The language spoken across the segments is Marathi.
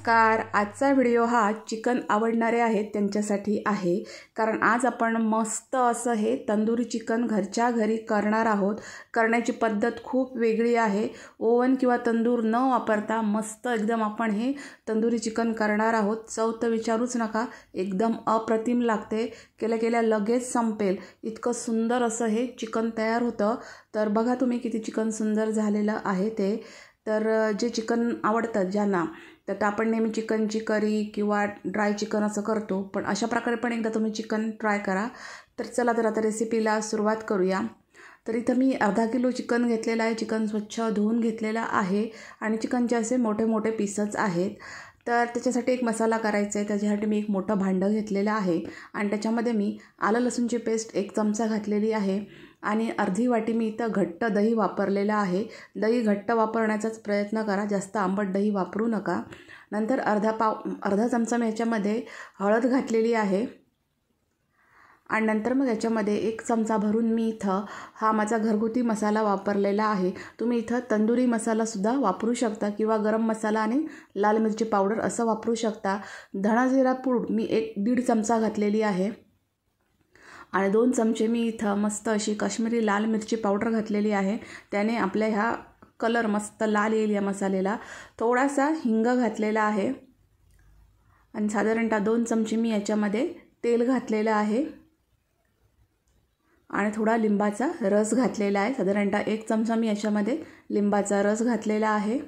नमस्कार. आजचा व्हिडिओ हा चिकन आवडणारे आहेत त्यांच्यासाठी आहे, कारण आज आपण मस्त असं हे तंदुरी चिकन घरच्या घरी करणार आहोत. करण्याची पद्धत खूप वेगळी आहे. ओव्हन किंवा तंदूर न वापरता मस्त एकदम आपण हे तंदुरी चिकन करणार आहोत. चव तर विचारूच नका, एकदम अप्रतिम लागते. केल्या लगेच संपेल इतकं सुंदर असं हे चिकन तयार होतं. तर बघा तुम्ही किती चिकन सुंदर झालेलं आहे ते. तर जे चिकन आवडतात ज्यांना, तर आपण नेहमी चिकनची करी किंवा ड्राय चिकन असं करतो, पण अशा प्रकारे पण एकदा तुम्ही चिकन ट्राय करा. तर चला तर आता रेसिपीला सुरुवात करूया. तर इथं मी अर्धा किलो चिकन घेतलेलं आहे. चिकन स्वच्छ धुवून घेतलेलं आहे आणि चिकनचे असे मोठे मोठे पीसच आहेत. तर त्याच्यासाठी एक मसाला करायचा आहे. त्याच्यासाठी मी एक मोठं भांडं घेतलेलं आहे आणि त्याच्यामध्ये मी आलं लसूणची पेस्ट 1 चमचा घातलेली आहे आणि अर्धी वाटी मी इथं घट्ट दही वापरलेलं आहे. दही घट्ट वापरण्याचाच प्रयत्न करा, जास्त आंबट दही वापरू नका. नंतर अर्धा चमचा मी याच्यामध्ये हळद घातलेली आहे आणि नंतर मग याच्यामध्ये 1 चमचा भरून मी इथं हा माझा घरगुती मसाला वापरलेला आहे. तुम्ही इथं तंदुरी मसालासुद्धा वापरू शकता किंवा गरम मसाला आणि लाल मिरची पावडर असं वापरू शकता. धणा जिरा पूड मी 1-1.5 चमचा घातलेली आहे आणि 2 चमचे मी इथं मस्त अशी काश्मीरी लाल मिरची पावडर घातलेली आहे. त्याने आपल्या ह्या कलर मस्त लाल येईल या मसाल्याला. थोडासा हिंग घातलेला आहे आणि साधारणतः 2 चमचे मी याच्यामध्ये तेल घातलेलं आहे आणि थोडा लिंबाचा रस घातलेला आहे. साधारणतः 1 चमचा मी याच्यामध्ये लिंबाचा रस घातलेला आहे.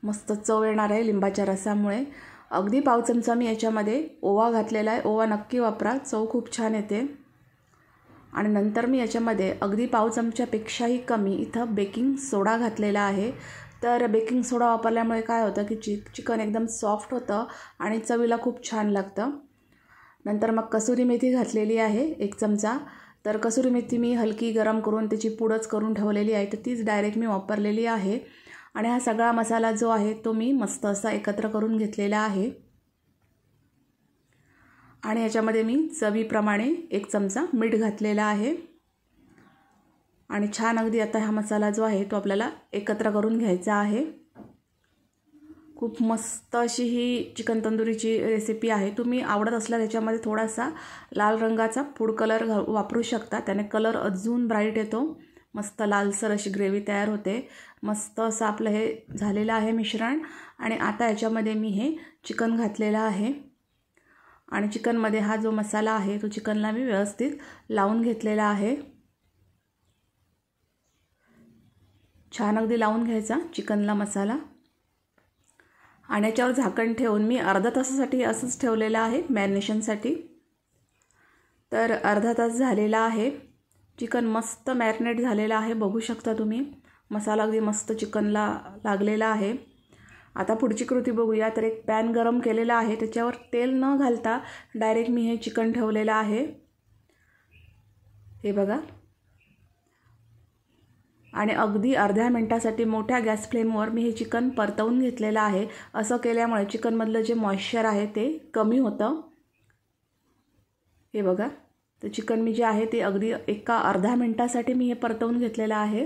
मस्त चव येणार आहे लिंबाच्या रसामुळे. अगदी पाव चमचा मी याच्यामध्ये ओवा घातलेला आहे. ओवा नक्की वापरा, चव खूप छान येते. आणि नंतर मी याच्यामध्ये अगदी पाव चमच्यापेक्षाही कमी इथं बेकिंग सोडा घातलेला आहे. तर बेकिंग सोडा वापरल्यामुळे काय होतं की चिकन एकदम सॉफ्ट होतं आणि चवीला खूप छान लागतं. नंतर मग कसुरी मेथी घातलेली आहे 1 चमचा. तर कसुरी मेथी मी हलकी गरम करून त्याची पूडच करून ठेवलेली आहे, तर तीच डायरेक्ट मी वापरलेली आहे. आणि हा सगळा मसाला जो आहे तो मी मस्त असा एकत्र करून घेतलेला आहे आणि याच्यामध्ये मी चवीप्रमाणे 1 चमचा मीठ घातलेला आहे आणि छान अगदी आता हा मसाला जो आहे तो आपल्याला एकत्र करून घ्यायचा आहे. खूप मस्त अशी ही चिकन तंदुरीची रेसिपी आहे. तुम्ही आवडत असल्यास याच्यामध्ये थोडासा लाल रंगाचा फूड कलर वापरू शकता, त्याने कलर अजून ब्राईट येतो. मस्त लालसर अशी ग्रेव्ही तयार होते. मस्त असं आपलं हे झालेलं आहे मिश्रण. आणि आता याच्यामध्ये मी हे चिकन घातलेलं आहे आणि चिकनमध्ये हा जो मसाला आहे तो चिकनला मी व्यवस्थित लावून घेतलेला आहे. छान अगदी लावून घ्यायचा चिकनला मसाला आणि याच्यावर झाकण ठेवून मी अर्धा तासासाठी असंच ठेवलेलं आहे मॅरिनेशनसाठी. तर अर्धा तास झालेला आहे. चिकन मस्त मॅरिनेट झालेलं आहे, बघू शकता तुम्ही. मसाला अगदी मस्त चिकनला लागलेला आहे. आता पुढची कृती बघूया. तर एक पॅन गरम केलेला आहे, त्याच्यावर तेल न घालता डायरेक्ट मी हे चिकन ठेवलेलं आहे, हे बघा. आणि अगदी अर्ध्या मिनटासाठी मोठ्या गॅस फ्लेमवर मी हे चिकन परतवून घेतलेलं आहे. असं केल्यामुळे चिकनमधलं जे मॉइश्चर आहे ते कमी होतं, हे बघा. तर चिकन मी जे आहे ते अगदी अर्ध्या मिनटासाठी मी हे परतवून घेतलेलं आहे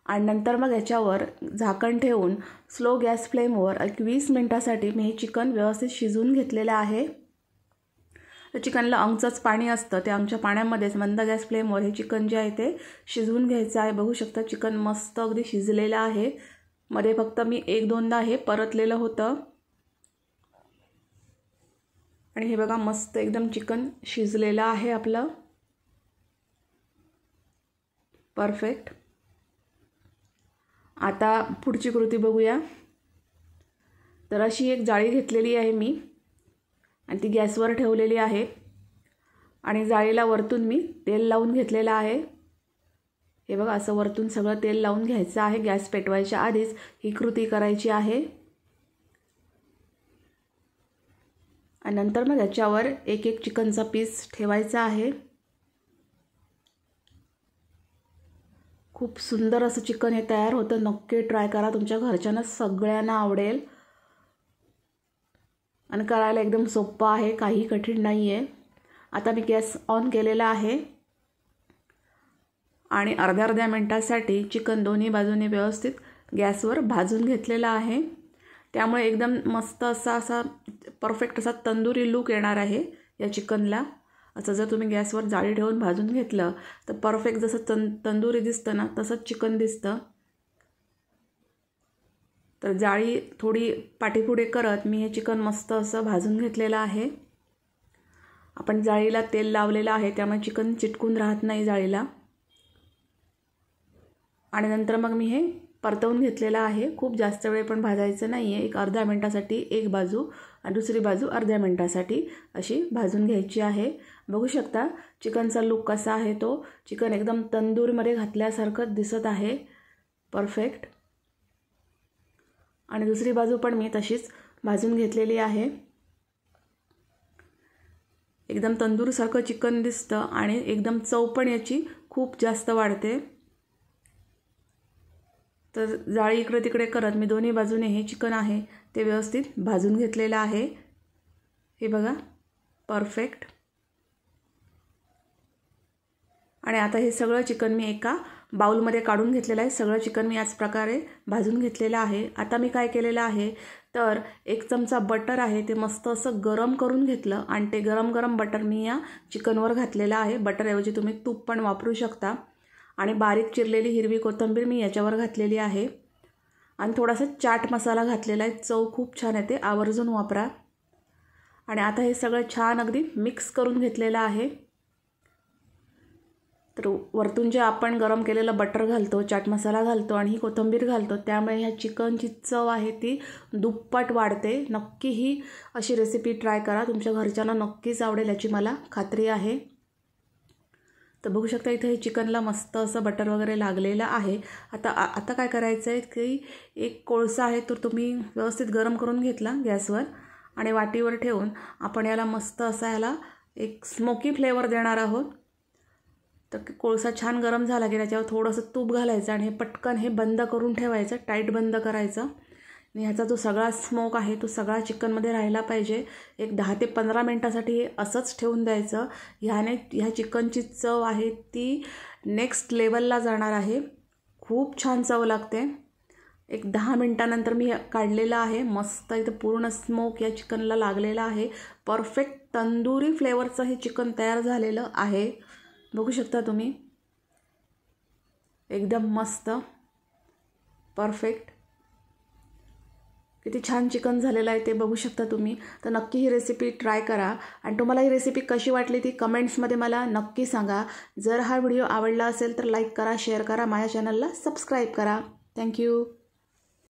आणि नंतर मग याच्यावर झाकण ठेवून स्लो गॅस फ्लेमवर 20 मिनटासाठी मी हे चिकन व्यवस्थित शिजवून घेतलेलं आहे. तर चिकनला अंगचंच पाणी असतं, त्या अंगच्या पाण्यामध्येच मंद गॅस फ्लेमवर हे चिकन जे आहे ते शिजवून घ्यायचं आहे. बघू शकता चिकन मस्त अगदी शिजलेलं आहे. मध्ये फक्त मी 1-2दा हे परतलेलं होतं आणि हे बघा मस्त एकदम चिकन शिजलेलं आहे आपलं, परफेक्ट. आता पुढची कृती बघूया. तर अशी एक जाळी घेतलेली आहे मी आणि ती गॅसवर ठेवलेली आहे आणि जाळीला वरतून मी तेल लावून घेतलेलं आहे, हे बघा. असं वरतून सगळं तेल लावून घ्यायचं आहे. गॅस पेटवायच्या आधीच ही कृती करायची आहे. आणि नंतर मग याच्यावर 1-1 चिकनचा पीस ठेवायचा आहे. खूप सुंदर असं चिकन हे तयार होतं. नक्की ट्राय करा, तुमच्या घरच्यांना सगळ्यांना आवडेल आणि करायला एकदम सोपं आहे, काही कठीण नाही आहे. आता मी गॅस ऑन केलेला आहे आणि अर्ध्या मिनिटासाठी चिकन दोन्ही बाजूने व्यवस्थित गॅसवर भाजून घेतलेला आहे, त्यामुळे एकदम मस्त असा परफेक्ट असा तंदुरी लूक येणार आहे या चिकनला। असं जर तुम्ही गॅसवर जाळी ठेवून भाजून घेतलं तर परफेक्ट जसं तंदुरी दिसतं ना तसंच चिकन दिसतं। तर जाळी थोडी पाठीपुढे करत मी हे चिकन मस्त असं भाजून घेतलेलं आहे। आपण जाळीला तेल लावलेलं आहे त्यामुळे चिकन चिटकून राहत नाही जाळीला। आणि नंतर मग मी हे परतवून घेतलेलं आहे। खूप जास्त वेळ पण भाजायचं नाही आहे, एक अर्ध्या मिनिटासाठी एक बाजू आणि दुसरी बाजू अर्ध्या मिनिटासाठी अशी भाजून घ्यायची आहे। बघू शकता चिकनचा लुक कसा आहे, तो चिकन एकदम तंदूरमध्ये घातल्यासारखं दिसत आहे परफेक्ट। आणि दुसरी बाजू पण मी तशीच भाजून घेतलेली आहे। एकदम तंदूरसारखं चिकन दिसतं आणि एकदम चव पण याची खूप जास्त वाढते। तर जाळी इकडे तिकडे करत मी दोन्ही बाजूने हे चिकन आहे ते व्यवस्थित भाजून घेतलेलं आहे। हे बघा परफेक्ट। आणि आता हे सगळं चिकन मी एका बाउलमध्ये काढून घेतलेलं आहे। सगळं चिकन मी याच प्रकारे भाजून घेतलेलं आहे। आता मी काय केलेलं आहे तर 1 चमचा बटर आहे ते मस्त असं गरम करून घेतलं आणि ते गरम बटर मी या चिकनवर घातलेलं आहे। बटरऐवजी तुम्ही तूप पण वापरू शकता। आणि बारीक चिरलेली हिरवी कोथिंबीर मी याच्यावर घातलेली आहे आणि थोडासा चाट मसाला घातलेला आहे। चव खूप छान येते, आवर्जून वापरा। आणि आता हे सगळं छान अगदी मिक्स करून घेतलेलं आहे। तर वरतून जे आपण गरम केलेलं बटर घालतो, चाट मसाला घालतो आणि ही कोथिंबीर घालतो त्यामुळे ह्या चिकनची चव आहे ती दुप्पट वाढते। नक्की ही अशी रेसिपी ट्राय करा, तुमच्या घरच्यांना नक्कीच आवडेल याची मला खात्री आहे। तर बघू शकता इथे हे चिकनला मस्त असं बटर वगैरे लागलेलं आहे। आता काय करायचं आहे की एक कोळसा आहे तो तुम्ही व्यवस्थित गरम करून घेतला गॅसवर आणि वाटीवर ठेवून आपण याला मस्त असा याला एक स्मोकी फ्लेवर देणार आहोत। तर कोळसा छान गरम झाला की त्याच्यावर थोडंसं तूप घालायचं आणि हे पटकन हे बंद करून ठेवायचं, टाईट बंद करायचं आणि ह्याचा जो सगळा स्मोक आहे तो सगळा चिकनमध्ये राहिला पाहिजे। एक 10 ते 15 मिनिटासाठी हे असंच ठेवून द्यायचं। ह्या चिकनची चव आहे ती नेक्स्ट लेवलला जाणार आहे, खूप छान चव लागते। एक 10 मिनिटानंतर मी काढलेलं आहे, मस्त इथं पूर्ण स्मोक या चिकनला लागलेला आहे। परफेक्ट तंदुरी फ्लेवरचं हे चिकन तयार झालेलं आहे, बघू शकता तुम्ही एकदम मस्त परफेक्ट। किती छान चिकन झालेलं आहे ते बघू शकता तुम्ही। तर नक्की ही रेसिपी ट्राय करा आणि तुम्हाला ही रेसिपी कशी वाटली ती कमेंट्समध्ये मला नक्की सांगा। जर हा व्हिडिओ आवडला असेल तर लाईक करा, शेअर करा, माझ्या चॅनलला सबस्क्राईब करा। थँक्यू।